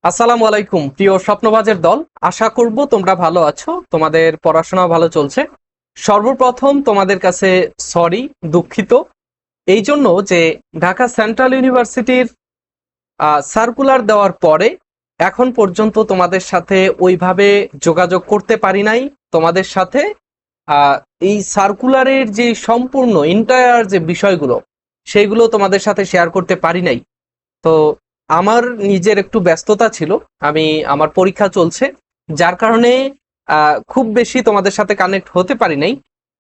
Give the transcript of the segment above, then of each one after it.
আসসালামু আলাইকুম প্রিয় স্বপ্নবাজের দল। আশা করব তোমরা ভালো আছো, তোমাদের পড়াশোনা ভালো চলছে। সর্বপ্রথম তোমাদের কাছে সরি, দুঃখিত এই জন্য যে ঢাকা সেন্ট্রাল ইউনিভার্সিটির সার্কুলার দেওয়ার পরে এখন পর্যন্ত তোমাদের সাথে ওইভাবে যোগাযোগ করতে পারি নাই। তোমাদের সাথে আহ, এই সার্কুলারের যে সম্পূর্ণ ইন্টায়ার যে বিষয়গুলো সেইগুলো তোমাদের সাথে শেয়ার করতে পারি নাই। তো আমার নিজের একটু ব্যস্ততা ছিল, আমার পরীক্ষা চলছে, যার কারণে খুব বেশি তোমাদের সাথে কানেক্ট হতে পারি নাই।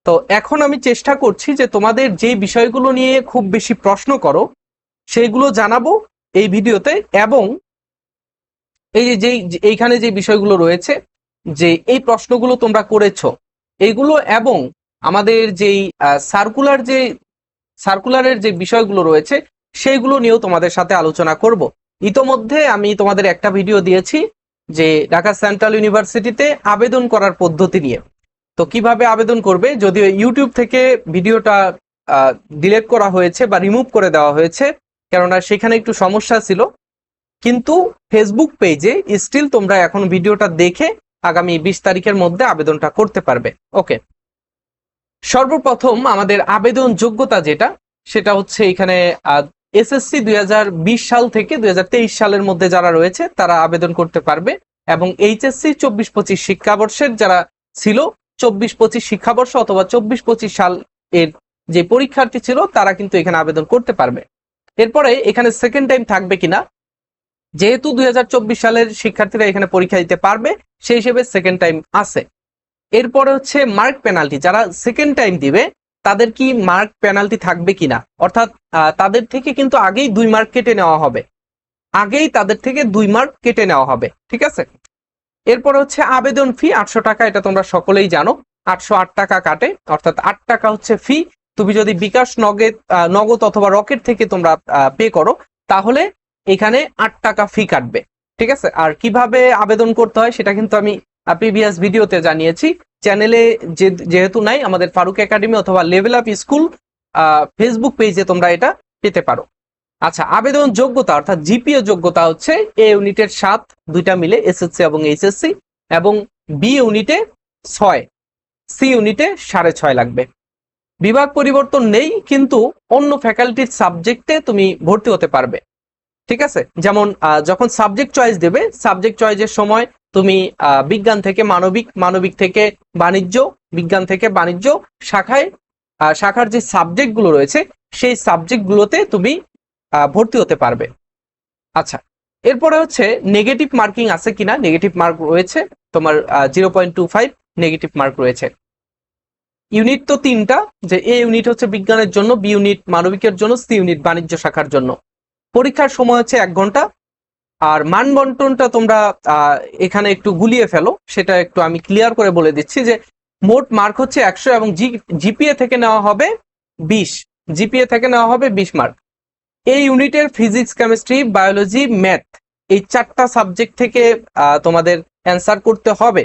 তো এখন আমি চেষ্টা করছি যে তোমাদের যে বিষয়গুলো নিয়ে খুব বেশি প্রশ্ন করো সেইগুলো জানাবো এই ভিডিওতে। এবং এই যে এইখানে যে বিষয়গুলো রয়েছে, যে এই প্রশ্নগুলো তোমরা করেছো এইগুলো, এবং আমাদের যেই সার্কুলারের যে বিষয়গুলো রয়েছে সেইগুলো নিয়েও তোমাদের সাথে আলোচনা করব। ইতোমধ্যে আমি তোমাদের একটা ভিডিও দিয়েছি যে ঢাকা সেন্ট্রাল ইউনিভার্সিটিতে আবেদন করার পদ্ধতি নিয়ে। তো কিভাবে আবেদন করবে, যদিও ইউটিউব থেকে ভিডিওটা ডিলিট করা হয়েছে বা রিমুভ করে দেওয়া হয়েছে, কেননা সেখানে একটু সমস্যা ছিল, কিন্তু ফেসবুক পেজে স্টিল তোমরা এখন ভিডিওটা দেখে আগামী 20 তারিখের মধ্যে আবেদনটা করতে পারবে। ওকে, সর্বপ্রথম আমাদের আবেদন যোগ্যতা যেটা, সেটা হচ্ছে এখানে এসএসসি 2020 সাল থেকে 2023 সালের মধ্যে যারা রয়েছে তারা আবেদন করতে পারবে, এবং এইচএসসি 24-25 শিক্ষাবর্ষের যারা ছিল, 24-25 শিক্ষাবর্ষ অথবা 24-25 সাল এর যে পরীক্ষার্থী ছিল তারা কিন্তু এখানে আবেদন করতে পারবে। এরপরে এখানে সেকেন্ড টাইম থাকবে কিনা, যেহেতু 2024 সালের শিক্ষার্থীরা এখানে পরীক্ষা দিতে পারবে সেই হিসেবে সেকেন্ড টাইম আছে। এরপরে হচ্ছে মার্ক পেনাল্টি, যারা সেকেন্ড টাইম দিবে তাদের কি মার্ক পেনাল্টি থাকবে কিনা, অর্থাৎ তাদের থেকে কিন্তু আগেই 2 মার্ক কেটে নেওয়া হবে, তাদের থেকে 2 মার্ক কেটে নেওয়া হবে, ঠিক আছে। এরপর হচ্ছে আবেদন ফি 800 টাকা, এটা তোমরা সকলেই জানো। 808 টাকা কাটে, অর্থাৎ 8 টাকা হচ্ছে ফি। তুমি যদি বিকাশ নগদ অথবা রকেট থেকে তোমরা পে করো তাহলে এখানে 8 টাকা ফি কাটবে, ঠিক আছে। আর কিভাবে আবেদন করতে হয় সেটা কিন্তু আমি প্রিভিয়াস ভিডিওতে জানিয়েছি। চ্যানেলে যেহেতু নাই, আমাদের ফারুক একাডেমি অথবা লেভেল আপ স্কুল ফেসবুক পেজে তোমরা এটা পেতে পারো। আচ্ছা, আবেদন যোগ্যতা অর্থাৎ জিপিএ যোগ্যতা হচ্ছে এ ইউনিটের 7, দুইটা মিলে এসএসসি এবং এইচএসসি, এবং বি ইউনিটে 6, সি ইউনিটে 6.5 লাগবে। বিভাগ পরিবর্তন নেই, কিন্তু অন্য ফ্যাকাল্টির সাবজেক্টে তুমি ভর্তি হতে পারবে, ঠিক আছে। যেমন যখন সাবজেক্ট চয়েস দেবে, সাবজেক্ট চয়েসের সময় তুমি বিজ্ঞান থেকে মানবিক, মানবিক থেকে বাণিজ্য, বিজ্ঞান থেকে বাণিজ্য শাখার যে সাবজেক্টগুলো রয়েছে সেই সাবজেক্টগুলোতে তুমি ভর্তি হতে পারবে। আচ্ছা, এরপরে হচ্ছে নেগেটিভ মার্কিং আছে কিনা। নেগেটিভ মার্ক রয়েছে তোমার 0.25 নেগেটিভ মার্ক রয়েছে। ইউনিট তো 3টা, যে এ ইউনিট হচ্ছে বিজ্ঞানের জন্য, বি ইউনিট মানবিকের জন্য, সি ইউনিট বাণিজ্য শাখার জন্য। পরীক্ষার সময় হচ্ছে 1 ঘন্টা। আর মান বন্টনটা তোমরা এখানে একটু গুলিয়ে ফেলো, সেটা একটু আমি ক্লিয়ার করে বলে দিচ্ছি যে মোট মার্ক হচ্ছে 100 এবং জিপিএ থেকে নেওয়া হবে 20, জিপিএ থেকে নেওয়া হবে 20 মার্ক। এই ইউনিটের ফিজিক্স, কেমিস্ট্রি, বায়োলজি, ম্যাথ, এই 4টা সাবজেক্ট থেকে তোমাদের অ্যান্সার করতে হবে।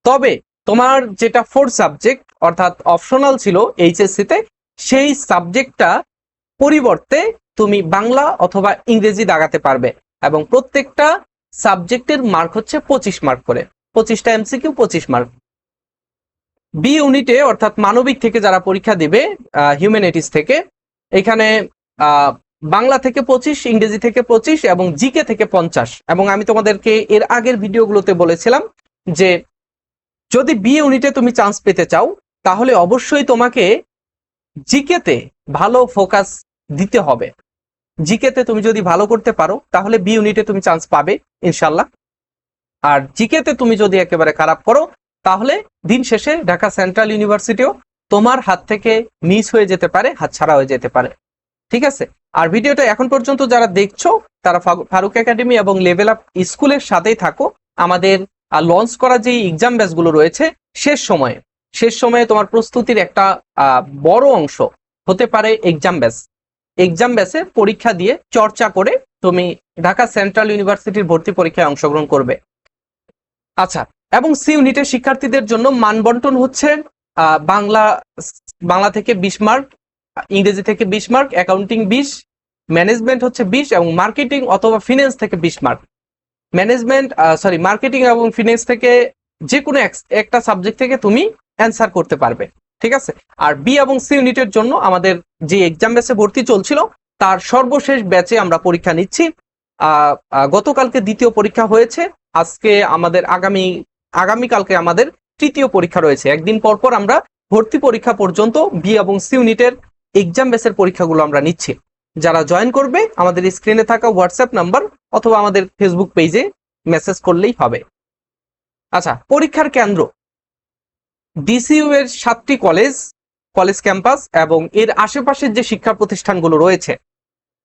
তবে তোমার যেটা 4 সাবজেক্ট অর্থাৎ অপশনাল ছিল এইচএসসি তে, সেই সাবজেক্টটা পরিবর্তে তুমি বাংলা অথবা ইংরেজি দাগাতে পারবে, এবং প্রত্যেকটা সাবজেক্টের মার্ক হচ্ছে 25 মার্ক করে, 25টা এমসিকিউ 25 মার্ক। বি ইউনিটে অর্থাৎ মানবিক থেকে যারা পরীক্ষা দিবে, হিউম্যানিটিস থেকে, এখানে বাংলা থেকে 25, ইংরেজি থেকে 25 এবং জিকে থেকে 50। এবং আমি তোমাদেরকে এর আগের ভিডিওগুলোতে বলেছিলাম যে যদি বি ইউনিটে তুমি চান্স পেতে চাও তাহলে অবশ্যই তোমাকে জিকেতে ভালো ফোকাস দিতে হবে। জিকেতে তুমি যদি ভালো করতে পারো তাহলে বি ইউনিটে তুমি চান্স পাবে ইনশাল্লাহ। আর জিকেতে তুমি যদি একেবারে খারাপ করো তাহলে দিন শেষে ঢাকা সেন্ট্রাল ইউনিভার্সিটিও তোমার হাত থেকে মিস হয়ে যেতে পারে, হাতছাড়া হয়ে যেতে পারে, ঠিক আছে। আর ভিডিওটা এখন পর্যন্ত যারা দেখছো তারা ফারুক একাডেমি এবং লেভেল আপ স্কুলের সাথেই থাকো। আমাদের লঞ্চ করা যে এক্সাম ব্যাচগুলো রয়েছে, শেষ সময়ে তোমার প্রস্তুতির একটা বড় অংশ হতে পারে এক্সাম ব্যাচ। এক্সাম ব্যাচে পরীক্ষা দিয়ে চর্চা করে তুমি ঢাকা সেন্ট্রাল ইউনিভার্সিটির ভর্তি পরীক্ষায় অংশগ্রহণ করবে। আচ্ছা, এবং সি ইউনিটের শিক্ষার্থীদের জন্য মানবন্টন হচ্ছে বাংলা থেকে 20 মার্ক, ইংরেজি থেকে 20 মার্ক, অ্যাকাউন্টিং 20, ম্যানেজমেন্ট হচ্ছে 20, এবং মার্কেটিং অথবা ফিন্যান্স থেকে 20 মার্ক। ম্যানেজমেন্ট মার্কেটিং এবং ফিনান্স থেকে যে কোনো একটা সাবজেক্ট থেকে তুমি অ্যান্সার করতে পারবে, ঠিক আছে। আর বি এবং সি ইউনিটের জন্য আমাদের যে এক্সাম ব্যাচে ভর্তি চলছিল তার সর্বশেষ ব্যাচে আমরা পরীক্ষা নিচ্ছি। গতকালকে দ্বিতীয় পরীক্ষা হয়েছে, আজকে আমাদের আগামীকালকে আমাদের তৃতীয় পরীক্ষা রয়েছে। একদিন পর পর আমরা ভর্তি পরীক্ষা পর্যন্ত বি এবং সি ইউনিটের এক্সাম বেসের পরীক্ষাগুলো আমরা নিচ্ছি। যারা জয়েন করবে আমাদের স্ক্রিনে থাকা হোয়াটসঅ্যাপ নাম্বার অথবা আমাদের ফেসবুক পেজে মেসেজ করলেই হবে। আচ্ছা, পরীক্ষার কেন্দ্র ডিসিইউ এর 7টি কলেজ ক্যাম্পাস এবং এর আশেপাশের যে শিক্ষা প্রতিষ্ঠানগুলো রয়েছে।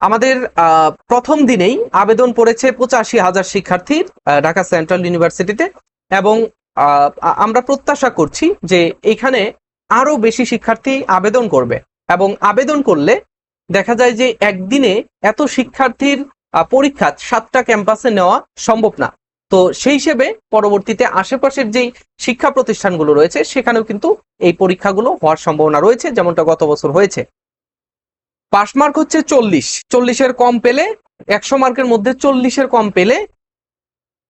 আমাদের প্রথম দিনেই আবেদন পড়েছে 85,000 শিক্ষার্থীর ঢাকা সেন্ট্রাল ইউনিভার্সিটিতে, এবং আমরা প্রত্যাশা করছি যে এখানে আরো বেশি শিক্ষার্থী আবেদন করবে, এবং আবেদন করলে দেখা যায় যে একদিনে এত শিক্ষার্থীর পরীক্ষা 7টা ক্যাম্পাসে নেওয়া সম্ভব না। তো সেই হিসেবে পরবর্তীতে আশেপাশের যে শিক্ষা প্রতিষ্ঠানগুলো রয়েছে সেখানেও কিন্তু এই পরীক্ষাগুলো হওয়ার সম্ভাবনা রয়েছে, যেমনটা গত বছর হয়েছে। পাস মার্ক হচ্ছে 40-এর কম পেলে, 100 মার্কের মধ্যে 40-এর কম পেলে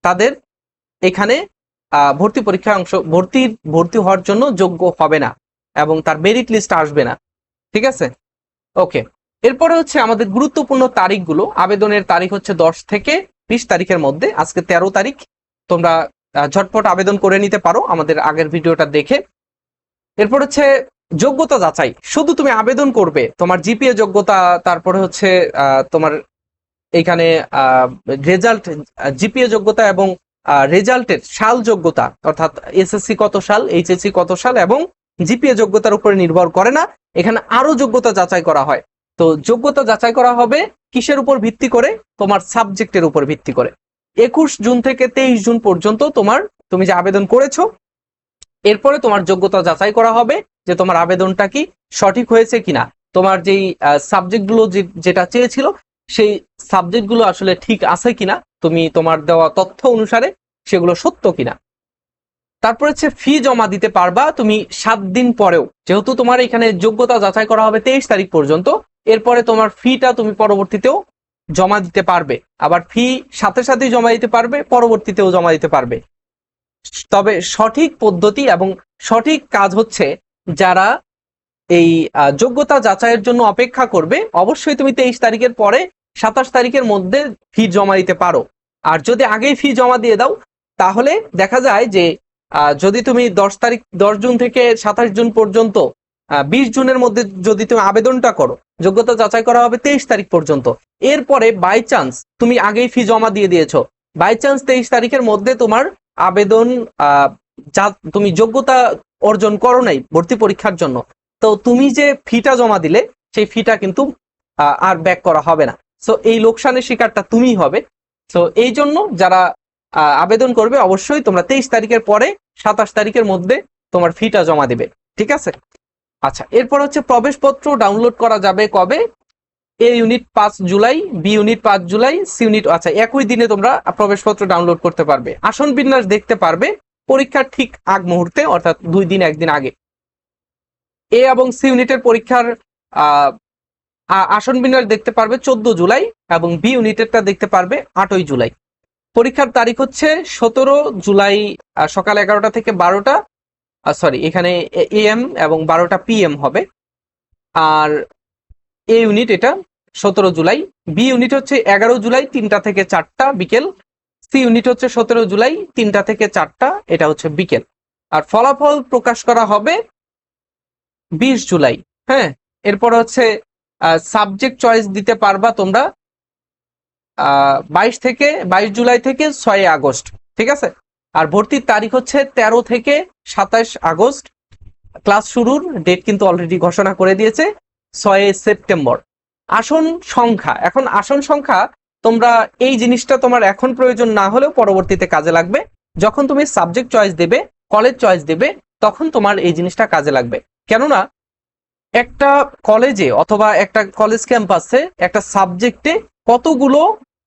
তাদের এখানে ভর্তি পরীক্ষায় ভর্তি হওয়ার জন্য যোগ্য হবে না এবং তার মেরিট লিস্ট আসবে না, ঠিক আছে। ওকে, এরপরে হচ্ছে আমাদের গুরুত্বপূর্ণ তারিখগুলো। আবেদনের তারিখ হচ্ছে 10 থেকে 20 তারিখের মধ্যে। আজকে 13 তারিখ, তোমরা ঝটপট আবেদন করে নিতে পারো আমাদের আগের ভিডিওটা দেখে। এরপর হচ্ছে যোগ্যতা যাচাই। শুধু তুমি আবেদন করবে, তোমার জিপিএ যোগ্যতা, তারপরে হচ্ছে তোমার এখানে রেজাল্ট, জিপিএ যোগ্যতা এবং রেজাল্টের সাল যোগ্যতা, অর্থাৎ এসএসসি কত সাল, এইচএসসি কত সাল এবং জিপিএ যোগ্যতার উপরে নির্ভর করে না, এখানে আরো যোগ্যতা যাচাই করা হয়। তো যোগ্যতা যাচাই করা হবে কিসের উপর ভিত্তি করে? তোমার সাবজেক্টের উপর ভিত্তি করে। 21 জুন থেকে 23 জুন পর্যন্ত তুমি যে আবেদন করেছো, এরপরে তোমার যোগ্যতা যাচাই করা হবে যে তোমার আবেদনটা কি সঠিক হয়েছে কিনা, তোমার যেই সাবজেক্টগুলো যেটা চেয়েছিল সেই সাবজেক্টগুলো আসলে ঠিক আছে কিনা, তুমি তোমার দেওয়া তথ্য অনুসারে সেগুলো সত্য কিনা। তারপর হচ্ছে ফি জমা দিতে পারবা তুমি 7 দিন পরেও, যেহেতু তোমার এখানে যোগ্যতা যাচাই করা হবে 23 তারিখ পর্যন্ত, এরপরে তোমার ফিটা তুমি পরবর্তীতেও জমা দিতে পারবে। আবার ফি সাথে সাথেই জমা দিতে পারবে, পরবর্তীতেও জমা দিতে পারবে। তবে সঠিক পদ্ধতি এবং সঠিক কাজ হচ্ছে, যারা এই যোগ্যতা যাচাইয়ের জন্য অপেক্ষা করবে, অবশ্যই তুমি 23 তারিখের পরে 27 তারিখের মধ্যে ফি জমা দিতে পারো। আর যদি আগেই ফি জমা দিয়ে দাও, তাহলে দেখা যায় যে যদি তুমি 10 জুন থেকে 27 জুন পর্যন্ত 20 জুনের মধ্যে যদি তুমি আবেদনটা করো, যোগ্যতা যাচাই করা হবে 23 তারিখ পর্যন্ত। এরপরে বাই চান্স তুমি আগেই ফি জমা দিয়ে দিয়েছো, বাই চান্স 23 তারিখের মধ্যে তোমার আবেদন তুমি যোগ্যতা অর্জন করো নাই ভর্তি পরীক্ষার জন্য, তো তুমি যে ফিটা জমা দিলে সেই ফিটা কিন্তু আর ব্যাক করা হবে না। সো এই লোকসানের শিকারটা তুমিই হবে। সো এই জন্য যারা আবেদন করবে, অবশ্যই তোমরা 23 তারিখের পরে 27 তারিখের মধ্যে তোমার ফিটা জমা দিবে, ঠিক আছে। আচ্ছা, এরপর হচ্ছে প্রবেশপত্র ডাউনলোড করা যাবে কবে? A unit 5 July, B unit 5 July, C unit, আচ্ছা একই দিনে তোমরা প্রবেশপত্র ডাউনলোড করতে পারবে। আসন বিন্যাস দেখতে পারবে পরীক্ষার ঠিক আগ মুহূর্তে, অর্থাৎ 2 দিন 1 দিন আগে। এ এবং সি ইউনিটের পরীক্ষার আসন বিন্যাস দেখতে পারবে 14 জুলাই এবং বি ইউনিটেরটা দেখতে পারবে 8ই জুলাই। পরীক্ষার তারিখ হচ্ছে 17 জুলাই সকাল 11টা থেকে 12টা, এখানে AM এবং 12টা PM হবে। আর এ ইউনিট এটা 17 জুলাই, বি ইউনিট হচ্ছে 11 জুলাই 3টা থেকে 4টা বিকেল, সি ইউনিট হচ্ছে 17 জুলাই 3টা থেকে 4টা, এটা হচ্ছে বিকেল। আর ফলাফল প্রকাশ করা হবে 20 জুলাই। হ্যাঁ, এরপর হচ্ছে সাবজেক্ট চয়েস দিতে পারবা তোমরা 22 জুলাই থেকে 6 আগস্ট, ঠিক আছে। আর ভর্তির তারিখ হচ্ছে 13 থেকে 27 আগস্ট। ক্লাস শুরুর ডেট কিন্তু অলরেডি ঘোষণা করে দিয়েছে 6 সেপ্টেম্বর। আসন সংখ্যা তোমরা এই জিনিসটা তোমার এখন প্রয়োজন না হলেও পরবর্তীতে কাজে লাগবে। যখন তুমি সাবজেক্ট চয়েস দেবে, কলেজ চয়েস দেবে, তখন তোমার এই জিনিসটা কাজে লাগবে। কেননা একটা কলেজে অথবা একটা কলেজ ক্যাম্পাসে একটা সাবজেক্টে কতগুলো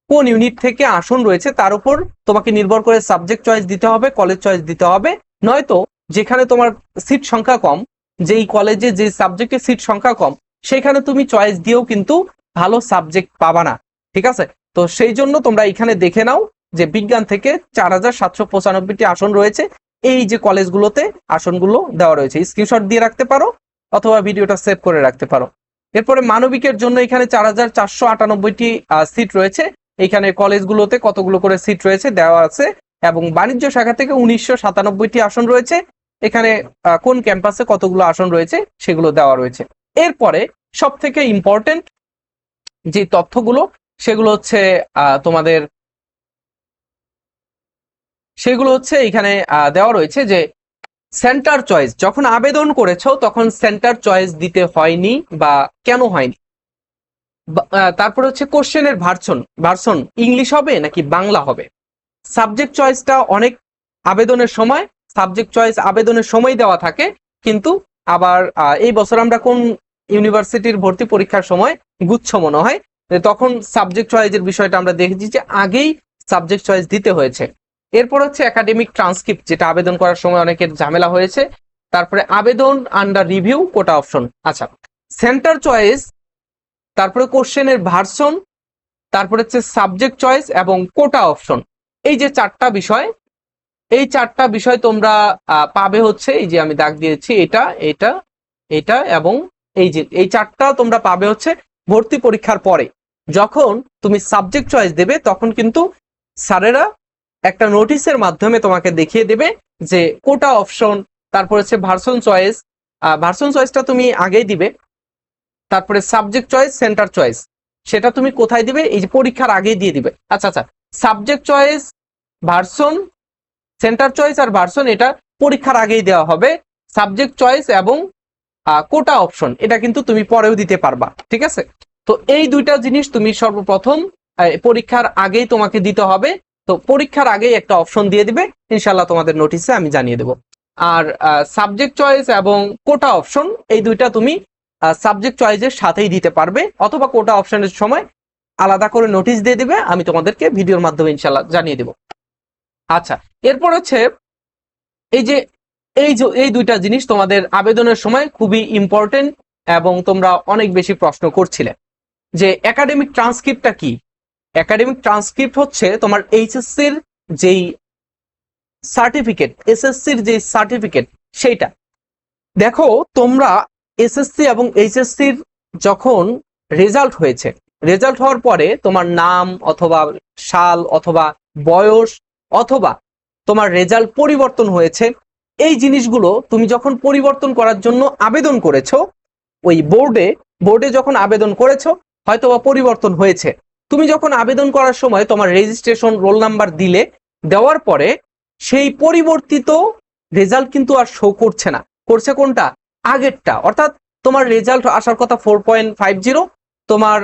কোন ইউনিট থেকে আসন রয়েছে তার উপর তোমাকে নির্ভর করে সাবজেক্ট চয়েস দিতে হবে, কলেজ চয়েস দিতে হবে। নয়তো যেখানে তোমার সিট সংখ্যা কম, যেই কলেজে যে সাবজেক্টে সিট সংখ্যা কম, সেখানে তুমি চয়েস দিয়েও কিন্তু ভালো সাবজেক্ট পাবা না, ঠিক আছে। তো সেই জন্য তোমরা এখানে দেখে নাও যে বিজ্ঞান থেকে 4795টি আসন রয়েছে, এই যে কলেজগুলোতে আসনগুলো দেওয়া রয়েছে। স্ক্রিনশট দিয়ে রাখতে পারো অথবা ভিডিওটা সেভ করে রাখতে পারো। এরপরে মানবিকের জন্য এখানে 4498টি সিট রয়েছে, এখানে কলেজগুলোতে কতগুলো করে সিট রয়েছে দেওয়া আছে, এবং বাণিজ্য শাখা থেকে 1997টি আসন রয়েছে, এখানে কোন ক্যাম্পাসে কতগুলো আসন রয়েছে সেগুলো দেওয়া রয়েছে। এরপরে সব থেকে ইম্পর্টেন্ট যে তথ্যগুলো সেগুলো হচ্ছে তোমাদের সেগুলো হচ্ছে এখানে দেওয়া রয়েছে যে সেন্টার চয়েস যখন আবেদন করেছো তখন সেন্টার চয়েস দিতে হয়নি বা কেন হয়নি। তারপর হচ্ছে কোশ্চেনের ভার্সন ইংলিশ হবে নাকি বাংলা হবে। সাবজেক্ট চয়েসটা অনেক আবেদনের সময় দেওয়া থাকে, কিন্তু আবার এই বছর আমরা কোন ইউনিভার্সিটির ভর্তি পরীক্ষার সময় গুচ্ছ মনে হয়, তখন সাবজেক্ট চয়েসের বিষয়টা আমরা দেখেছি যে আগেই সাবজেক্ট চয়েস দিতে হয়েছে। এরপর হচ্ছে একাডেমিক ট্রান্সক্রিপ্ট, যেটা আবেদন করার সময় অনেকের ঝামেলা হয়েছে। তারপরে আবেদন আন্ডার রিভিউ, কোটা অপশন। আচ্ছা, সেন্টার চয়েস, তারপরে কোশ্চেনের ভার্সন, তারপরে হচ্ছে সাবজেক্ট চয়েস এবং কোটা অপশন, এই যে চারটা বিষয় তোমরা পাবে হচ্ছে এই যে আমি দাগ দিয়েছি, এটা এবং এই চারটা তোমরা পাবে হচ্ছে ভর্তি পরীক্ষার পরে। যখন তুমি সাবজেক্ট চয়েস দেবে তখন কিন্তু স্যারেরা একটা নোটিশের মাধ্যমে তোমাকে দেখিয়ে দেবে যে কোটা অপশন, তারপর হচ্ছে ভার্সন চয়েসটা তুমি আগেই দিবে, তারপরে সাবজেক্ট চয়েস, সেন্টার চয়েস সেটা তুমি কোথায় দিবে, এই যে পরীক্ষার আগেই দিয়ে দিবে। আচ্ছা, subject choice, version, center choice আর ভার্সন এটা পরীক্ষার আগেই দেওয়া হবে। সাবজেক্ট চয়েস এবং কোটা অপশন এটা কিন্তু তুমি পরেও দিতে পারবা, ঠিক আছে। তো এই দুইটা জিনিস তুমি সর্বপ্রথম পরীক্ষার আগেই তোমাকে দিতে হবে। তো পরীক্ষার আগেই একটা অপশন দিয়ে দিবে, ইনশাল্লাহ তোমাদের নোটিশে আমি জানিয়ে দেব। আর সাবজেক্ট চয়েস এবং কোটা অপশন এই দুইটা তুমি সাবজেক্ট চয়েসের সাথেই দিতে পারবে, অথবা কোটা অপশনের সময় আলাদা করে নোটিশ দিয়ে দিবে, আমি তোমাদেরকে ভিডিওর মাধ্যমে ইনশাল্লাহ জানিয়ে দেব। আচ্ছা, এরপর হচ্ছে এই দুইটা জিনিস তোমাদের আবেদনের সময় খুবই ইম্পর্টেন্ট এবং তোমরা অনেক বেশি প্রশ্ন করছিলে যে একাডেমিক ট্রান্সক্রিপ্টটা কি। একাডেমিক ট্রান্সক্রিপ্ট হচ্ছে তোমার এইচএসসির যেই সার্টিফিকেট, এসএসসির যে সার্টিফিকেট সেইটা। দেখো তোমরা এসএসসি এবং এইচএসসির যখন রেজাল্ট হওয়ার পরে তোমার নাম অথবা সাল অথবা বয়স অথবা তোমার রেজাল্ট পরিবর্তন হয়েছে, এই জিনিসগুলো তুমি যখন পরিবর্তন করার জন্য আবেদন করেছো ওই বোর্ডে যখন আবেদন করেছো হয়তোবা পরিবর্তন হয়েছে, তুমি যখন আবেদন করার সময় তোমার রেজিস্ট্রেশন রোল নাম্বার দেওয়ার পরে সেই পরিবর্তিত রেজাল্ট কিন্তু আর শো করছে না, করছে কোনটা, আগেরটা। অর্থাৎ তোমার রেজাল্ট আসার কথা 4.50, তোমার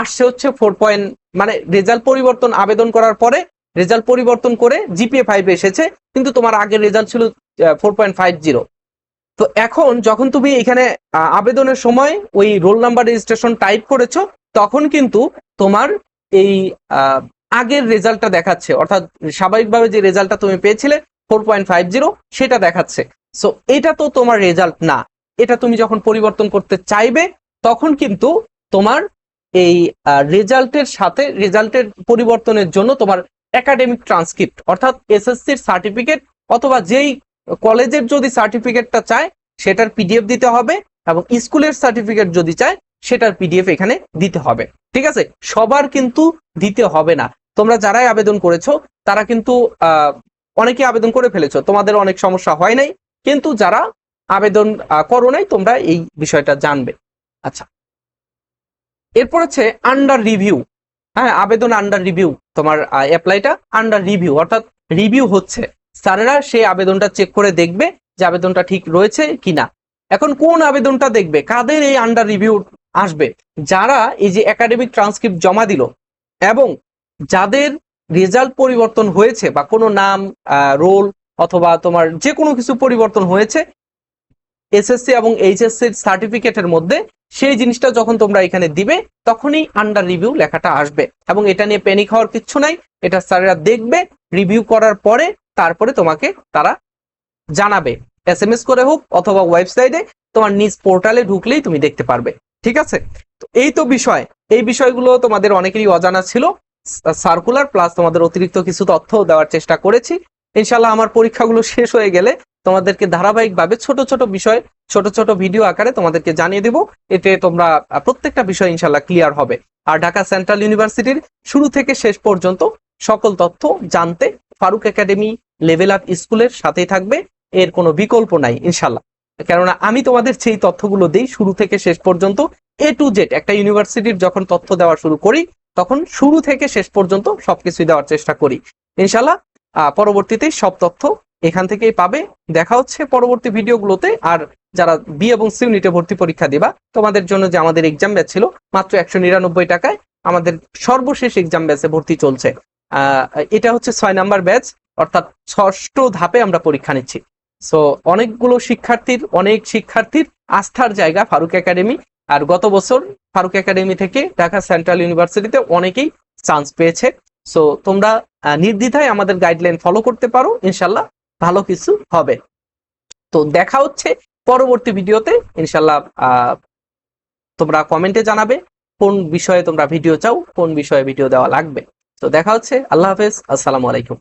আসছে হচ্ছে 4. মানে রেজাল্ট পরিবর্তন, আবেদন করার পরে রেজাল্ট পরিবর্তন করে জিপিএ 5 এসেছে, কিন্তু তোমার আগের রেজাল্ট ছিল 4.50। তো এখন যখন তুমি এখানে আবেদনের সময় ওই রোল নাম্বার রেজিস্ট্রেশন টাইপ করেছো, তখন কিন্তু তোমার এই আগের রেজাল্টটা দেখাচ্ছে, অর্থাৎ স্বাভাবিকভাবে যে রেজাল্টটা তুমি পেয়েছিলে 4.50 সেটা দেখাচ্ছে। সো এটা তো তোমার রেজাল্ট না, এটা তুমি যখন পরিবর্তন করতে চাইবে তখন কিন্তু তোমার এই রেজাল্টের পরিবর্তনের জন্য তোমার একাডেমিক ট্রান্সক্রিপ্ট অর্থাৎ এসএসসির সার্টিফিকেট অথবা যেই কলেজের যদি সার্টিফিকেটটা চায় সেটার পিডিএফ দিতে হবে, এবং স্কুলের সার্টিফিকেট যদি চায় সেটার পিডিএফ এখানে দিতে হবে, ঠিক আছে। সবার কিন্তু দিতে হবে না, তোমরা যারাই আবেদন করেছো তারা কিন্তু অনেকে আবেদন করে ফেলেছো, তোমাদের অনেক সমস্যা হয় নাই, কিন্তু যারা আবেদন করো নাই তোমরা এই বিষয়টা জানবে। আচ্ছা, এরপর হচ্ছে আন্ডার রিভিউ। হ্যাঁ, আবেদন আন্ডার রিভিউ, তোমার অ্যাপ্লাইটা আন্ডার রিভিউ, অর্থাৎ রিভিউ হচ্ছে, স্যারেরা সেই আবেদনটা চেক করে দেখবে যে আবেদনটা ঠিক রয়েছে কিনা। এখন কোন আবেদনটা দেখবে, কাদের এই আন্ডার রিভিউ আসবে, যারা এই যে একাডেমিক ট্রান্সক্রিপ্ট জমা দিল এবং যাদের রেজাল্ট পরিবর্তন হয়েছে বা কোনো নাম, রোল অথবা তোমার যে কোনো কিছু পরিবর্তন হয়েছে এসএসসি এবং এইচএসসির সার্টিফিকেটের মধ্যে, সেই জিনিসটা যখন তোমরা এখানে দিবে তখনই আন্ডার রিভিউ লেখাটা আসবে, এবং এটা নিয়ে প্যানিক হওয়ার কিচ্ছু নাই। এটা স্যারেরা দেখবে, রিভিউ করার পরে তারপরে তোমাকে তারা জানাবে, এসএমএস করে হোক অথবা ওয়েবসাইটে তোমার নিজ পোর্টালে ঢুকলেই তুমি দেখতে পারবে, ঠিক আছে। তো এই তো বিষয়, এই বিষয়গুলো তোমাদের অনেকেরই অজানা ছিল, সার্কুলার প্লাস তোমাদের অতিরিক্ত কিছু তথ্য দেওয়ার চেষ্টা করেছি। ইনশাল্লাহ আমার পরীক্ষাগুলো শেষ হয়ে গেলে তোমাদেরকে ধারাবাহিকভাবে ছোট ছোট বিষয় ছোট ছোট ভিডিও আকারে তোমাদেরকে জানিয়ে দিব। এতে তোমরা প্রত্যেকটা বিষয় ইনশাল্লাহ ক্লিয়ার হবে। আর ঢাকা সেন্ট্রাল ইউনিভার্সিটির শুরু থেকে শেষ পর্যন্ত সকল তথ্য জানতে ফারুক একাডেমি লেভেল আপ স্কুলের সাথেই থাকবে, এর কোনো বিকল্প নাই ইনশাল্লাহ। কেননা আমি তোমাদের সেই তথ্যগুলো দিই শুরু থেকে শেষ পর্যন্ত, এ টু জেড। একটা ইউনিভার্সিটির যখন তথ্য দেওয়া শুরু করি তখন শুরু থেকে শেষ পর্যন্ত সবকিছু দেওয়ার চেষ্টা করি ইনশাল্লাহ। পরবর্তীতে সব তথ্য এখান থেকেই পাবে। দেখা হচ্ছে পরবর্তী ভিডিওগুলোতে। আর যারা বি এবং সি ইউনিটে ভর্তি পরীক্ষা দিবা, তোমাদের জন্য যে আমাদের এক্সাম ব্যাচ ছিল মাত্র 199 টাকায় আমাদের সর্বশেষ এক্সাম ব্যাচে ভর্তি চলছে। এটা হচ্ছে 6 নাম্বার ব্যাচ, অর্থাৎ 6ষ্ঠ ধাপে আমরা পরীক্ষা নিচ্ছি। সো অনেক শিক্ষার্থীর আস্থার জায়গা ফারুক একাডেমি। আর গত বছর ফারুক একাডেমি থেকে ঢাকা সেন্ট্রাল ইউনিভার্সিটিতে অনেকেই চান্স পেয়েছে। সো তোমরা নির্দ্বিধায় আমাদের গাইডলাইন ফলো করতে পারো, ইনশাল্লাহ ভালো কিছু হবে। তো দেখা হচ্ছে পরবর্তী ভিডিওতে ইনশাল্লাহ। তোমরা কমেন্টে জানাবে কোন বিষয়ে তোমরা ভিডিও চাও, কোন বিষয়ে ভিডিও দেওয়া লাগবে। তো দেখা হচ্ছে। আল্লাহ হাফেজ, আসসালামু আলাইকুম।